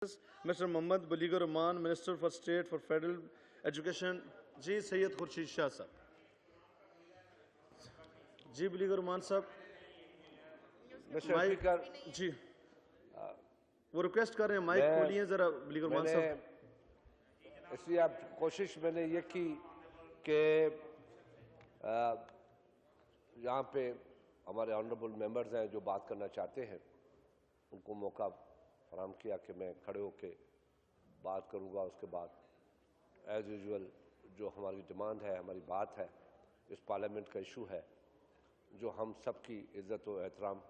Mr. Mohammad Baligur Rahman, Minister for State for Federal Education. जी सैयद खुर्शीद शाह साहब. जी बलीगर रहमान साहब. Mic जी वो request कर रहे हैं माइक खोलिए जरा बलीगर रहमान साहब. इसलिए आप कोशिश मैंने ये की कि यहाँ पे हमारे ऑनरेबल मेंबर्स हैं जो बात करना चाहते हैं उनको मौका फराहम किया कि मैं खड़े होकर बात करूँगा. उसके बाद एज यूजुअल जो हमारी डिमांड है, हमारी बात है, इस पार्लियामेंट का इशू है जो हम सब की इज़्ज़त और एहतराम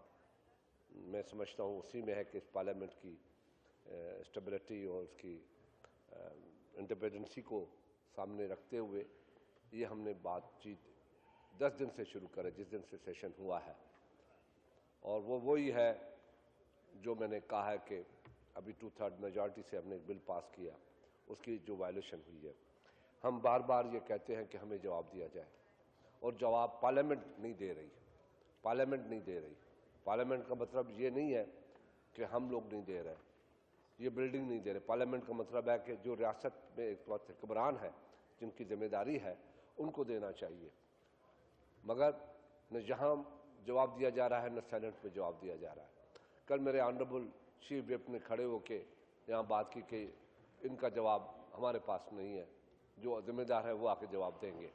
मैं समझता हूँ उसी में है कि इस पार्लियामेंट की स्टेबिलिटी और उसकी इंडिपेंडेंसी को सामने रखते हुए ये हमने बातचीत 10 दिन से शुरू करें जिस दिन से सेशन हुआ है. और वो वही है जो मैंने कहा है कि अभी 2/3 मेजॉरिटी से हमने एक बिल पास किया, उसकी जो वायलेशन हुई है. हम बार बार ये कहते हैं कि हमें जवाब दिया जाए और जवाब पार्लियामेंट नहीं दे रही. पार्लियामेंट नहीं दे रही. पार्लियामेंट का मतलब ये नहीं है कि हम लोग नहीं दे रहे, ये बिल्डिंग नहीं दे रहे. पार्लियामेंट का मतलब है कि जो रियासत में एक वक्त हुक्मरान है, जिनकी जिम्मेदारी है, उनको देना चाहिए. मगर न जहाँ जवाब दिया जा रहा है न सेनेट में जवाब दिया जा रहा है. कल मेरे ऑनरेबल चीफ व्हिप ने खड़े होकर यहाँ बात की कि इनका जवाब हमारे पास नहीं है, जो जिम्मेदार है वो आके जवाब देंगे.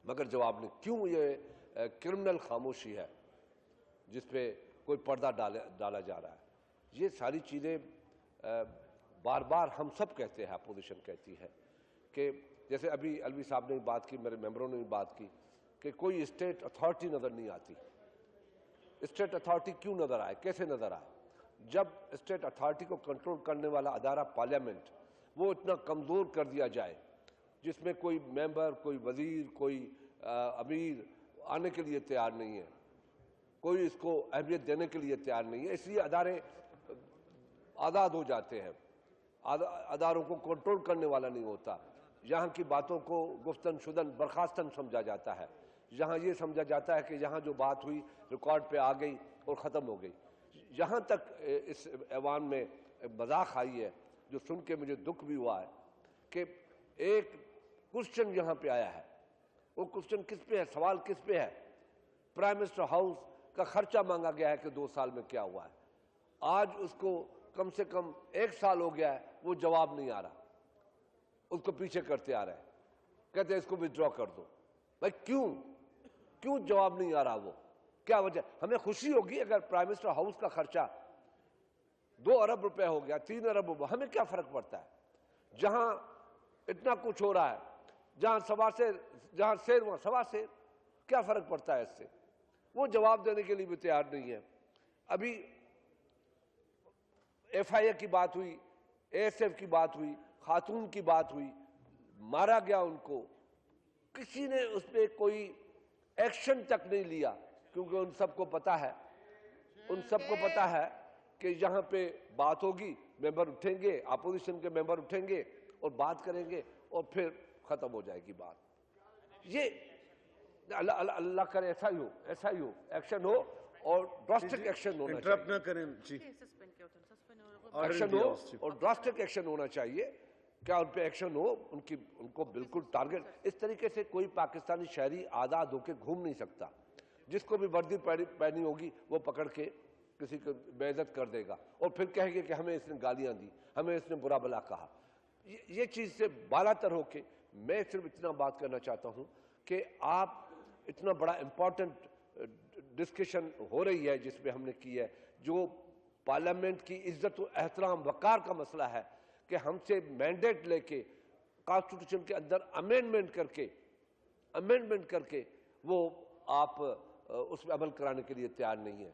मगर जवाब नहीं. क्यों ये क्रिमिनल खामोशी है जिस पे कोई पर्दा डाला जा रहा है? ये सारी चीज़ें बार बार हम सब कहते हैं, अपोजिशन कहती है कि जैसे अभी अलवी साहब ने बात की, मेरे मेंबरों ने भी बात की कि कोई स्टेट अथॉरिटी नज़र नहीं आती. स्टेट अथॉरिटी क्यों नज़र आए, कैसे नज़र आए? जब स्टेट अथॉरिटी को कंट्रोल करने वाला अदारा पार्लियामेंट वो इतना कमज़ोर कर दिया जाए जिसमें कोई मेंबर, कोई वजीर, कोई अमीर आने के लिए तैयार नहीं है, कोई इसको अहमियत देने के लिए तैयार नहीं है, इसलिए अदारे आज़ाद हो जाते हैं. अदारों को कंट्रोल करने वाला नहीं होता. यहाँ की बातों को गुफ्तन शुदन बर्खास्तन समझा जाता है. यहाँ ये समझा जाता है कि यहाँ जो बात हुई रिकॉर्ड पे आ गई और ख़त्म हो गई. यहाँ तक इस ऐवान में मजाक आई है जो सुन के मुझे दुख भी हुआ है कि एक क्वेश्चन यहाँ पे आया है. वो क्वेश्चन किस पे है? सवाल किस पे है? प्राइम मिनिस्टर हाउस का खर्चा मांगा गया है कि 2 साल में क्या हुआ है. आज उसको कम से कम 1 साल हो गया है, वो जवाब नहीं आ रहा. उसको पीछे करते आ रहे हैं, कहते हैं इसको विथड्रॉ कर दो. भाई क्यों जवाब नहीं आ रहा? वो क्या वजह? हमें खुशी होगी अगर प्राइम मिनिस्टर हाउस का खर्चा 2 अरब रुपए हो गया, 3 अरब रुपए, हमें क्या फर्क पड़ता है? जहां इतना कुछ हो रहा है, जहां शेर वहां सवा शेर, क्या फर्क पड़ता है इससे? वो जवाब देने के लिए भी तैयार नहीं है. अभी FIA की बात हुई, ASF की बात हुई, खातून की बात हुई, मारा गया उनको, किसी ने उस पर कोई एक्शन तक नहीं लिया क्योंकि उन सबको पता है कि यहाँ पे बात होगी, मेंबर उठेंगे, अपोजिशन के मेंबर उठेंगे और बात करेंगे और फिर खत्म हो जाएगी बात. ये अल्लाह करे ऐसा ही हो, एक्शन हो और ड्रास्टिक एक्शन होना चाहिए. इंटरप्ट ना करें जी. एक्शन हो और ड्रास्टिक एक्शन होना चाहिए. क्या उन पे एक्शन हो? उनको बिल्कुल टारगेट. इस तरीके से कोई पाकिस्तानी शहरी आज़ाद होकर घूम नहीं सकता. जिसको भी वर्दी पहनी होगी वो पकड़ के किसी को बेइज्जत कर देगा और फिर कहेंगे कि हमें इसने गालियां दी, हमें इसने बुरा भला कहा. ये चीज़ से बालातर होके मैं सिर्फ इतना बात करना चाहता हूं कि आप इतना बड़ा इंपॉर्टेंट डिस्कशन हो रही है जिसमें हमने की है, जो पार्लियामेंट की इज्जत और एहतराम वकार का मसला है, कि हमसे मैंडेट लेके कॉन्स्टिट्यूशन के अंदर अमेंडमेंट करके वो आप उसमें अमल कराने के लिए तैयार नहीं है.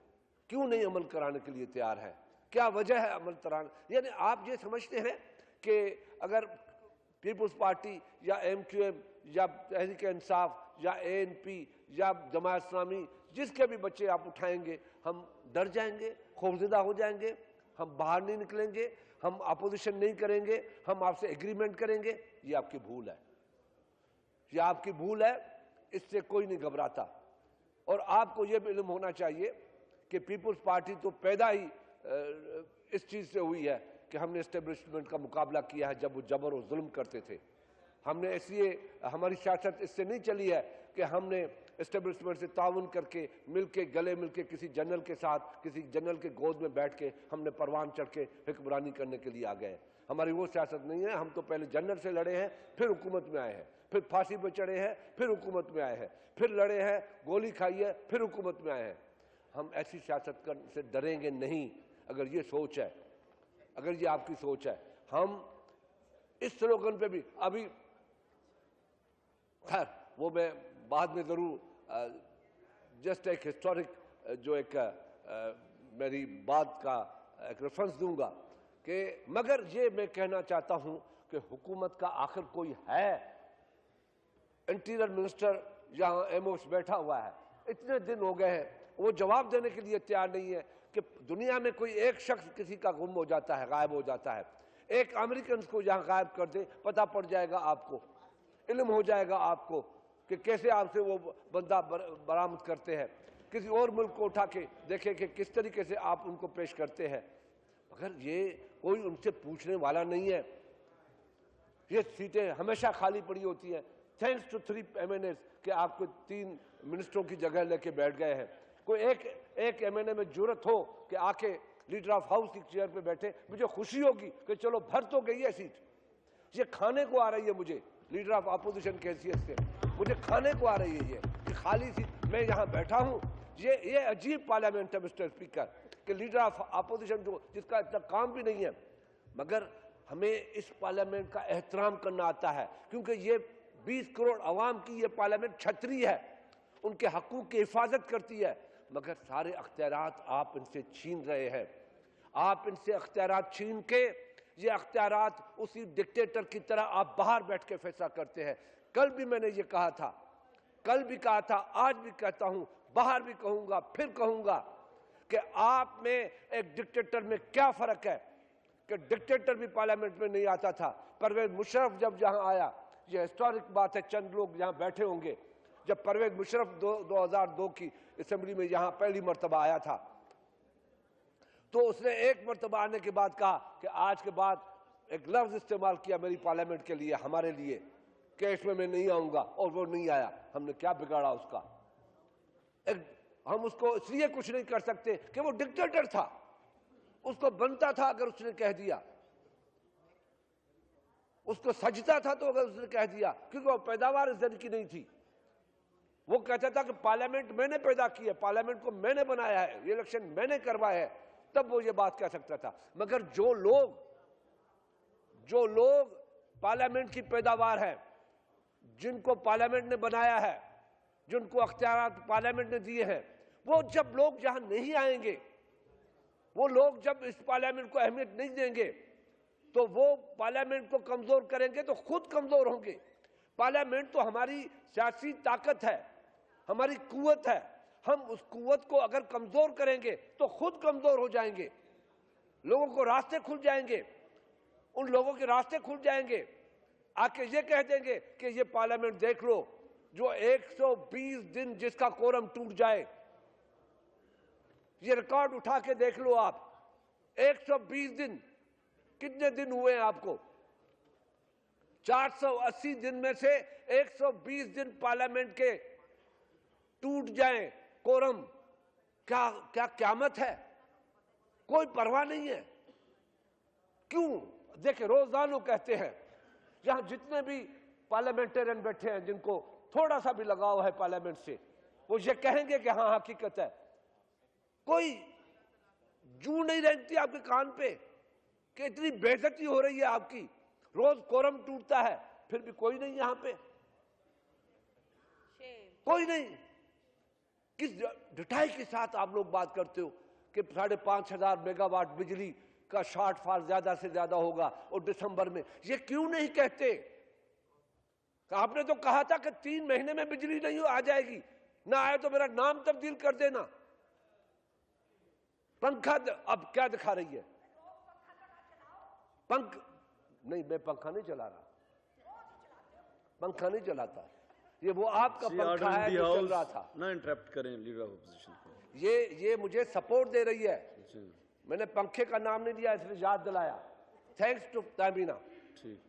क्यों नहीं अमल कराने के लिए तैयार है? क्या वजह है अमल कराने? यानी आप ये समझते हैं कि अगर पीपुल्स पार्टी या MQM या तहरीक इंसाफ या ANP या जमात इस्लामी जिसके भी बच्चे आप उठाएंगे हम डर जाएंगे, खौफजदा हो जाएंगे, हम बाहर नहीं निकलेंगे, हम अपोजिशन नहीं करेंगे, हम आपसे एग्रीमेंट करेंगे? ये आपकी भूल है, ये आपकी भूल है. इससे कोई नहीं घबराता. और आपको यह भी इल्म होना चाहिए कि पीपुल्स पार्टी तो पैदा ही इस चीज से हुई है کہ ہم نے اسٹیبلشمنٹ کا مقابلہ کیا ہے جب وہ جبر و ظلم کرتے تھے. ہم نے اس لیے ہماری سیاست اس سے نہیں چلی ہے کہ ہم نے اسٹیبلشمنٹ سے تعاون کر کے مل کے گلے مل کے کسی جنرل کے ساتھ کسی جنرل کے گود میں بیٹھ کے ہم نے پروان چڑھ کے حکمرانی کرنے کے لیے آ گئے. ہماری وہ سیاست نہیں ہے. ہم تو پہلے جنرل سے لڑے ہیں, پھر حکومت میں آئے ہیں, پھر پھانسی پہ چڑھے ہیں, پھر حکومت میں آئے ہیں, پھر لڑے ہیں, گولی کھائی ہے, پھر حکومت میں آئے ہیں. ہم ایسی سیاست سے ڈریں گے نہیں. اگر یہ سوچ ہے, اگر یہ آپ کی سوچ ہے, ہم اس سلوگن پہ بھی ابھی خیر وہ میں بعد میں ضرور جسٹ ایک ہسٹورک جو ایک میری بات کا ایک ریفرنس دوں گا کہ مگر یہ میں کہنا چاہتا ہوں کہ حکومت کا آخر کوئی ہے. انٹیریئر منسٹر یہاں ایموس بیٹھا ہوا ہے, اتنے دن ہو گئے ہیں, وہ جواب دینے کے لیے تیار نہیں ہے کہ دنیا میں کوئی ایک شخص کسی کا گم ہو جاتا ہے, غائب ہو جاتا ہے, ایک امریکنز کو یہاں غائب کر دے, پتہ پڑ جائے گا آپ کو, علم ہو جائے گا آپ کو کہ کیسے آپ سے وہ بندہ برآمد کرتے ہیں. کسی اور ملک کو اٹھا کے دیکھیں کہ کس طریقے سے آپ ان کو پیش کرتے ہیں. مگر یہ کوئی ان سے پوچھنے والا نہیں ہے. یہ سیٹیں ہمیشہ خالی پڑی ہوتی ہیں. تھینکس ٹو 3 MNAs کہ آپ کو 3 منسٹروں کی جگہ لے کے بیٹھ گئے ہیں. کوئی ایک MNA میں جرت ہو کہ آ کے لیڈر آف ہاؤس کی چیئر پہ بیٹھے, مجھے خوشی ہوگی کہ چلو بھر تو گئی ہے سیٹ. یہ کھانے کو آ رہی ہے مجھے لیڈر آف اپوزیشن کی حیثیت سے, مجھے کھانے کو آ رہی ہے یہ کہ خالی سیٹ میں یہاں بیٹھا ہوں. یہ عجیب پارلیمنٹ ہے مسٹر اسپیکر کہ لیڈر آف اپوزیشن جس کا اتنا کام بھی نہیں ہے, مگر ہمیں اس پارلیمنٹ کا احترام کرنا آتا ہے کیونکہ یہ 20 کروڑ عوام کی یہ پارلیمنٹ چھتری ہے, ان کے حقوق کی حفاظت کرتی ہے. مگر سارے اختیارات آپ ان سے چھین رہے ہیں. آپ ان سے اختیارات چھین کے یہ اختیارات اسی ڈکٹیٹر کی طرح آپ باہر بیٹھ کے فیصلہ کرتے ہیں. کل بھی میں نے یہ کہا تھا, کل بھی کہا تھا, آج بھی کہتا ہوں, باہر بھی کہوں گا, پھر کہوں گا کہ آپ میں ایک ڈکٹیٹر میں کیا فرق ہے کہ ڈکٹیٹر بھی پارلیمنٹ میں نہیں آتا تھا. پرویز مشرف جب یہاں آیا, یہ ہسٹورک بات ہے, چند لوگ یہاں بیٹھے ہوں گے, جب پرویز مشرف 2002 کی اسمبلی میں یہاں پہلی مرتبہ آیا تھا تو اس نے ایک مرتبہ آنے کے بعد کہا کہ آج کے بعد ایک لفظ استعمال کیا میری پارلیمنٹ کے لیے, ہمارے لیے, کہ اس میں نہیں آؤں گا, اور وہ نہیں آیا. ہم نے کیا بگاڑا اس کا؟ ہم اس کو اس لیے کچھ نہیں کر سکتے کہ وہ ڈکٹیٹر تھا, اس کو بنتا تھا اگر اس نے کہہ دیا, اس کو سجتا تھا تو اگر اس نے کہہ دیا, کیونکہ وہ پیداوار اس دن کی نہیں تھی. وہ کہتا تھا کہ پارلیمنٹ میں نے پیدا کی ہے, پارلیمنٹ کو میں نے بنایا ہے, یہ الیکشن میں نے کروایا ہے, تب وہ یہ بات کہہ سکتا تھا. مگر جو لوگ پارلیمنٹ کی پیداوار ہے, جن کو پارلیمنٹ نے بنایا ہے, جن کو اختیارات پارلیمنٹ نے دیے ہیں, وہ جب لوگ یہاں نہیں آئیں گے, وہ لوگ جب اس پارلیمنٹ کو اہمیت نہیں دیں گے, تو وہ پارلیمنٹ کو کمزور کریں گے تو خود کمزور ہوں گے. پارلیمنٹ تو ہماری سیاسی طاقت ہے, ہماری قوت ہے. ہم اس قوت کو اگر کمزور کریں گے تو خود کمزور ہو جائیں گے. لوگوں کو راستے کھل جائیں گے, ان لوگوں کے راستے کھل جائیں گے. آ کے یہ کہہ دیں گے کہ یہ پارلیمنٹ دیکھ لو, جو 120 دن جس کا کورم ٹوٹ جائے, یہ ریکارڈ اٹھا کے دیکھ لو آپ, 120 دن کتنے دن ہوئے ہیں آپ کو؟ 480 دن میں سے 120 دن پارلیمنٹ کے ٹوٹ جائیں کورم, کیا قیامت ہے؟ کوئی پرواہ نہیں ہے. کیوں؟ دیکھیں, روزانہ کہتے ہیں یہاں جتنے بھی پارلیمنٹرین بیٹھے ہیں جن کو تھوڑا سا بھی لگاؤ ہے پارلیمنٹ سے, وہ یہ کہیں گے کہ ہاں حقیقت ہے. کوئی جو نہیں رہتی آپ کے کان پہ کہ اتنی بے عزتی ہو رہی ہے آپ کی, روز کورم ٹوٹتا ہے, پھر بھی کوئی نہیں یہاں پہ, کوئی نہیں. کس ڈٹائی کے ساتھ آپ لوگ بات کرتے ہو کہ 5,500 میگا واٹ بجلی کا شارٹ فال زیادہ سے زیادہ ہوگا اور دسمبر میں. یہ کیوں نہیں کہتے؟ آپ نے تو کہا تھا کہ 3 مہینے میں بجلی نہیں آ جائے گی, نہ آئے تو میرا نام تبدیل کر دینا. پنکھا اب کیا دکھا رہی ہے؟ نہیں, میں پنکھا نہیں چلا رہا, پنکھا نہیں چلاتا. یہ وہ آپ کا پنکھا ہے جو چل رہا تھا. نہ انٹرپٹ کریں لیڈر آف اپوزیشن کو. یہ مجھے سپورٹ دے رہی ہے. میں نے پنکھے کا نام نہیں دیا, اس لیے یاد دلایا. Thanks to Tamina. ठीक।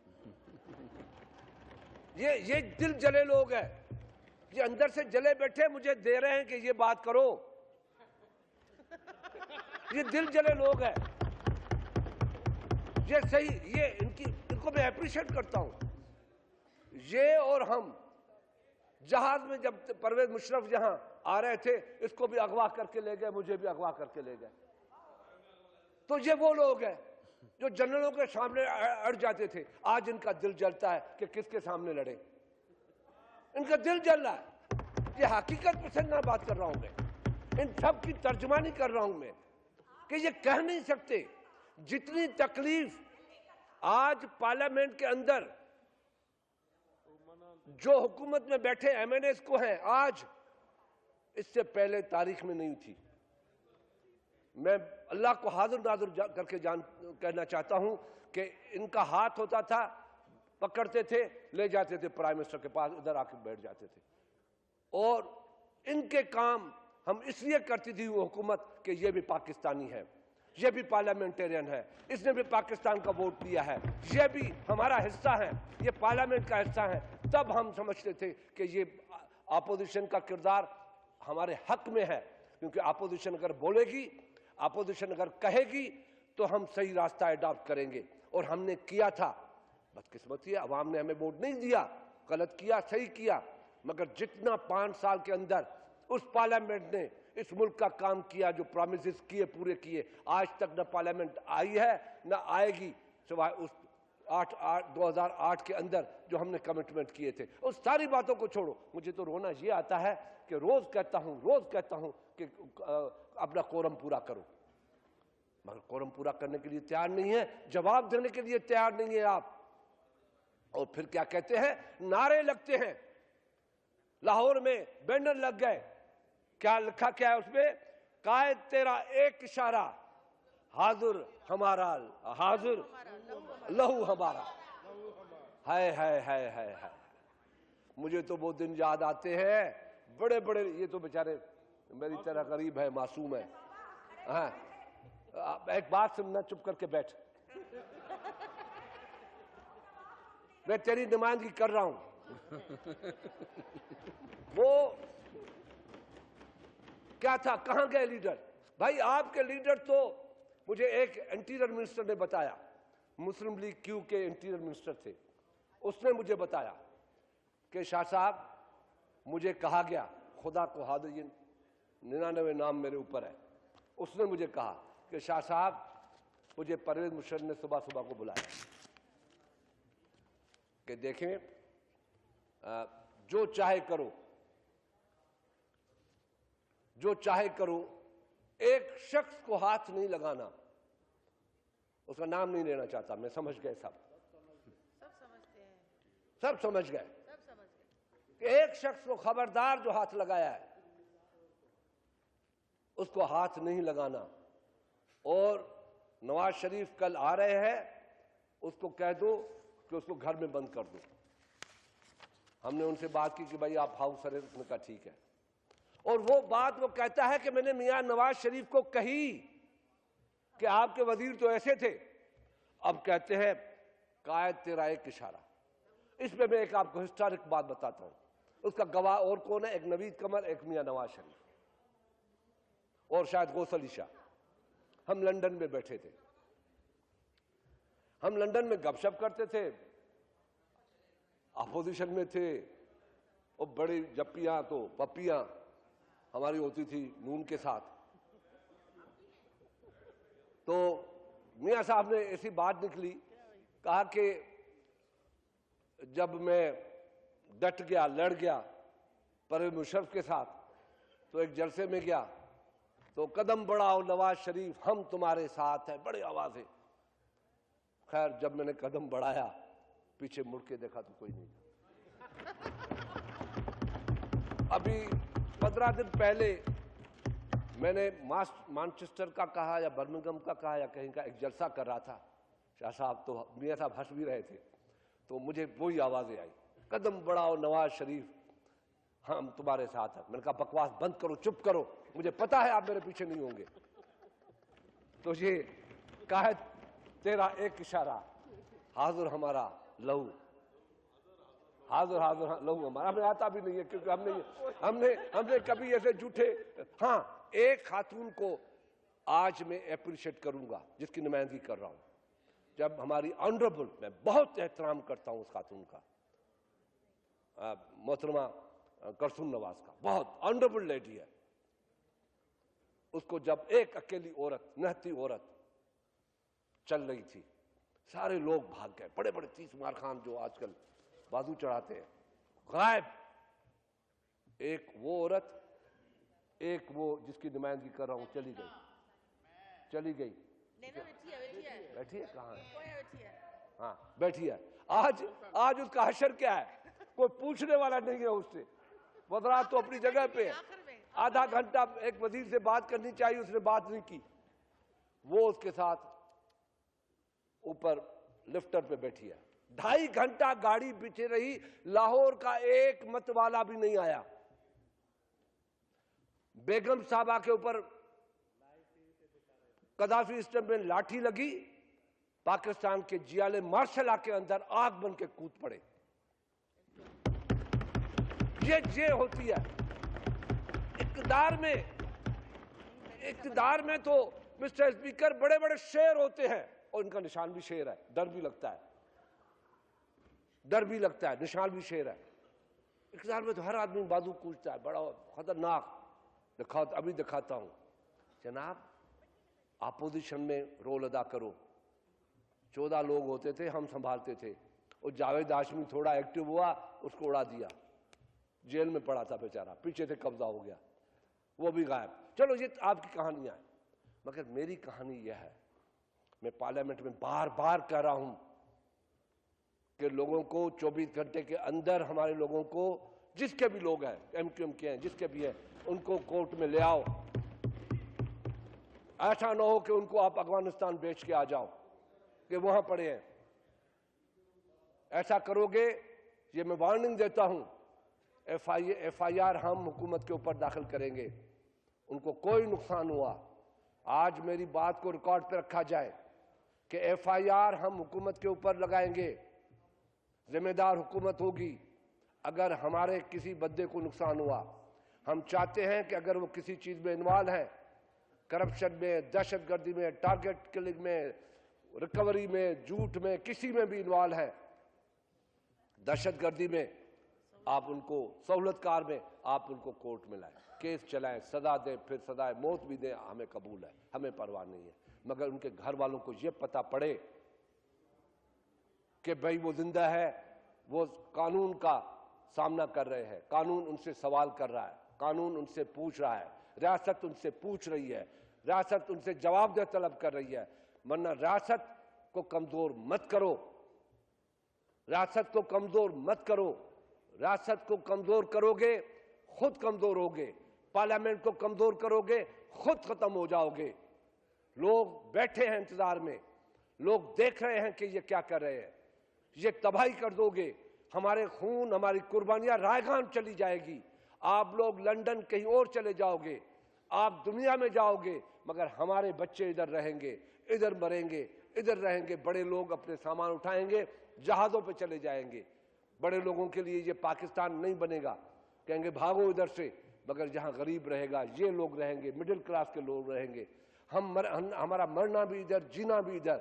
ये दिल जले लोग हैं, ये अंदर से जले बैठे मुझे दे रहे हैं कि ये बात करो। ये दिल जले लोग हैं, ये सही, ये इनको मैं अप्रिशिएट करता हूं। ये और हम जहाज में जब परवेज मुशर्रफ यहां आ रहे थे, इसको भी अगवा करके ले गए, मुझे भी अगवा करके ले गए। तो ये वो लोग हैं जो जनरलों के सामने अड़ जाते थे, आज इनका दिल जलता है कि किसके सामने लड़े। इनका दिल जल रहा है। ये हकीकत पसंद ना बात कर रहा हूं मैं, इन सब की तर्जुमानी कर रहा हूं मैं कि ये कह नहीं सकते जितनी तकलीफ आज पार्लियामेंट के अंदर जो हुकूमत में बैठे एमएनएस को है, आज इससे पहले तारीख में नहीं थी। मैं अल्लाह को हाजिर नाजिर करके कहना चाहता हूं कि इनका हाथ होता था, पकड़ते थे, ले जाते थे प्राइम मिनिस्टर के पास, इधर आके बैठ जाते थे। और इनके काम हम इसलिए करती थी वो हुकूमत कि ये भी पाकिस्तानी है, ये भी पार्लियामेंटेरियन है, इसने भी पाकिस्तान का वोट दिया है, ये भी हमारा हिस्सा है, ये पार्लियामेंट का हिस्सा है। तब हम समझते थे कि ये अपोजिशन का किरदार हमारे हक में है, क्योंकि अपोजिशन अगर बोलेगी, अपोजिशन अगर कहेगी तो हम सही रास्ता अडॉप्ट करेंगे। और हमने किया था। बदकिस्मती है, अवाम ने हमें वोट नहीं दिया, गलत किया, सही किया, मगर जितना 5 साल के अंदर उस पार्लियामेंट ने इस मुल्क का काम किया, जो प्रॉमिसेस किए पूरे किए, आज तक न पार्लियामेंट आई है न आएगी, सिवाय उस 2008 के अंदर जो हमने कमिटमेंट किए थे। उस सारी बातों को छोड़ो, मुझे तो रोना ये आता है कि रोज कहता हूं कि अपना कोरम पूरा करो, मगर कोरम पूरा करने के लिए तैयार नहीं है, जवाब देने के लिए तैयार नहीं है आप। और फिर क्या कहते हैं, नारे लगते हैं। लाहौर में बैनर लग गए, क्या लिखा क्या है उसमें, कायद तेरा एक इशारा, हाजिर हमारा, हाजिर लहू हमारा। है। मुझे तो वो दिन याद आते हैं, बड़े बड़े, ये तो बेचारे मेरी तरह गरीब है, मासूम है। हाँ, एक बात सुनना, चुप करके बैठ, मैं तेरी नुमाइंदगी कर रहा हूं। वो क्या था, कहां गए लीडर? भाई आपके लीडर तो, मुझे एक इंटीरियर मिनिस्टर ने बताया, मुस्लिम लीग क्यू के इंटीरियर मिनिस्टर थे, उसने मुझे बताया कि शाह साहब मुझे कहा गया, खुदा को हाजिर, 99 नाम मेरे ऊपर है, उसने मुझे कहा कि शाह साहब मुझे परवेज मुशर्रफ ने सुबह सुबह को बुलाया कि देखें, जो चाहे करो, जो चाहे करो, एक शख्स को हाथ नहीं लगाना। उसका नाम नहीं लेना चाहता, मैं समझ गए, सब समझ गए कि एक शख्स को खबरदार जो हाथ लगाया है उसको हाथ नहीं लगाना। और नवाज शरीफ कल आ रहे हैं, उसको कह दो कि उसको घर में बंद कर दो। हमने उनसे बात की कि भाई आप हाउस अरेस्ट, उसने कहा ठीक है। और वो बात वो कहता है कि मैंने मियां नवाज शरीफ को कही कि आपके वजीर तो ऐसे थे, अब कहते हैं कायद तेरा एक इशारा। इसमें मैं एक आपको हिस्टोरिक बात बताता हूं, उसका गवाह और कौन है, एक नवीद कमर, एक मियां नवाज शरीफ और शायद गौस अली शाह। हम लंदन में बैठे थे, हम लंदन में गपशप करते थे, अपोजिशन में थे, और बड़ी जप्पियां तो पप्पियां हमारी होती थी नून के साथ। तो मियां साहब ने ऐसी बात निकली, कहा कि जब मैं डट गया, लड़ गया परवेज मुशर्रफ के साथ, तो एक जलसे में गया तो कदम बढ़ाओ नवाज शरीफ, हम तुम्हारे साथ हैं, बड़ी आवाज है। खैर जब मैंने कदम बढ़ाया, पीछे मुड़ के देखा तो कोई नहीं। अभी 15 दिन पहले मैंने मैनचेस्टर का कहा या बर्मिंघम का कहा या कहीं का एक जलसा कर रहा था, शाह साहब तो मियां साहब हंस भी रहे थे, तो मुझे वही आवाजें आई, कदम बढ़ाओ नवाज शरीफ, हम तुम्हारे साथ हैं। मैंने कहा बकवास बंद करो, चुप करो, मुझे पता है आप मेरे पीछे नहीं होंगे। तो ये कायद तेरा एक इशारा, हाजिर हमारा लहू, हाजिर हाजिर लहू हमारा। हमें आता भी नहीं है, क्योंकि हमने कभी ऐसे झूठे। हाँ, एक खातून को आज मैं अप्रिशिएट करूंगा, जिसकी नुमाइंदगी कर रहा हूं, जब हमारी ऑनरेबल, मैं बहुत एहतराम करता हूं उस खातून का, मोहतरमा करसुम नवाज का, बहुत ऑनरेबल लेडी है। उसको जब एक अकेली औरत, नहती औरत चल रही थी, सारे लोग भाग गए, बड़े बड़े 30 मार खान जो आजकल बाजू चढ़ाते हैं, गायब। एक वो औरत, एक वो जिसकी नुमाइंदगी कर रहा हूं, चली गई। बैठी है कहाँ है? हाँ, बैठी है। आज उसका हशर क्या है? कोई पूछने वाला नहीं है उससे। वज़रा तो अपनी जगह पे है। आधा घंटा एक वजीर से बात करनी चाहिए, उसने बात नहीं की। वो उसके साथ ऊपर लिफ्टर पे बैठी है। 2.5 घंटा गाड़ी पीछे रही, लाहौर का एक मतवाला भी नहीं आया। बेगम साहबा के ऊपर कदाफी स्टैंप में लाठी लगी, पाकिस्तान के जियाले मार्शल के अंदर आग बन के कूद पड़े। ये होती है इक़्तिदार में तो मिस्टर स्पीकर बड़े बड़े शेर होते हैं, और इनका निशान भी शेर है, डर भी लगता है, निशान भी शेर है। इक़्तिदार में तो हर आदमी बाजू कूदता है, बड़ा खतरनाक। अभी दिखाता हूं जनाब, अपोजिशन में रोल अदा करो। 14 लोग होते थे, हम संभालते थे। और जावेद हाशमी थोड़ा एक्टिव हुआ, उसको उड़ा दिया, जेल में पड़ा था बेचारा, पीछे से कब्जा हो गया, वो भी गायब। चलो, ये आपकी कहानियां हैं, मगर मेरी कहानी यह है, मैं पार्लियामेंट में बार बार कह रहा हूं कि लोगों को 24 घंटे के अंदर, हमारे लोगों को, जिसके भी लोग हैं, MQM के हैं, जिसके भी हैं, उनको कोर्ट में ले आओ। ऐसा ना हो कि उनको आप अफगानिस्तान बेच के आ जाओ कि वहां पड़े हैं। ऐसा करोगे, ये मैं वार्निंग देता हूं, FIR हम हुकूमत के ऊपर दाखिल करेंगे। उनको कोई नुकसान हुआ, आज मेरी बात को रिकॉर्ड पे रखा जाए कि FIR हम हुकूमत के ऊपर लगाएंगे, जिम्मेदार हुकूमत होगी। अगर हमारे किसी बंदे को नुकसान हुआ, हम चाहते हैं कि अगर वो किसी चीज में इन्वॉल्व है, करप्शन में, दहशतगर्दी में, टारगेट किलिंग में, रिकवरी में, झूठ में, किसी में भी इन्वॉल्व है, दहशतगर्दी में, आप उनको, सहूलतकार में, आप उनको कोर्ट में लाएं, केस चलाएं, सजा दें, फिर सजाए मौत भी दें, हमें कबूल है, हमें परवाह नहीं है। मगर उनके घर वालों को यह पता पड़े कि भाई वो जिंदा है, वो कानून का सामना कर रहे हैं, कानून उनसे सवाल कर रहा है, कानून उनसे पूछ रहा है, रियासत उनसे पूछ रही है, रियासत उनसे जवाबदेह तलब कर रही है। वरना रियासत को कमजोर मत करो, रियासत को कमजोर मत करो। रियासत को कमजोर करोगे, खुद कमजोर होगे। पार्लियामेंट को कमजोर करोगे, खुद खत्म हो जाओगे। लोग बैठे हैं इंतजार में, लोग देख रहे हैं कि ये क्या कर रहे हैं। ये तबाही कर दोगे, हमारे खून, हमारी कुर्बानियां रायगान चली जाएगी। आप लोग लंदन कहीं और चले जाओगे, आप दुनिया में जाओगे, मगर हमारे बच्चे इधर रहेंगे, इधर मरेंगे, इधर रहेंगे। बड़े लोग अपने सामान उठाएंगे, जहाजों पे चले जाएंगे। बड़े लोगों के लिए ये पाकिस्तान नहीं बनेगा, कहेंगे भागो इधर से। मगर जहां गरीब रहेगा, ये लोग रहेंगे, मिडिल क्लास के लोग रहेंगे। हमारा मरना भी इधर, जीना भी इधर।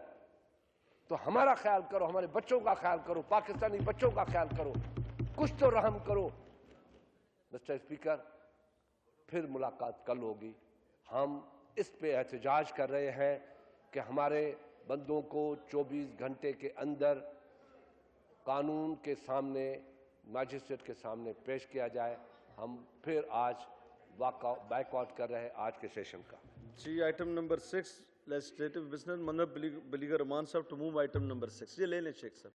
तो हमारा ख्याल करो, हमारे बच्चों का ख्याल करो, पाकिस्तानी बच्चों का ख्याल करो, कुछ तो रहम करो। मिस्टर स्पीकर, फिर मुलाकात कल होगी। हम इस पे एहतजाज कर रहे हैं कि हमारे बंदों को 24 घंटे के अंदर कानून के सामने, मैजिस्ट्रेट के सामने पेश किया जाए। हम फिर आज बाइकआउट कर रहे हैं आज के सेशन का। जी, आइटम नंबर 6 लेजिस्लेटिव बिजनेस, मनब बलीगर रहमान साहब टू मूव आइटम नंबर 6। ये ले लें शेख साहब।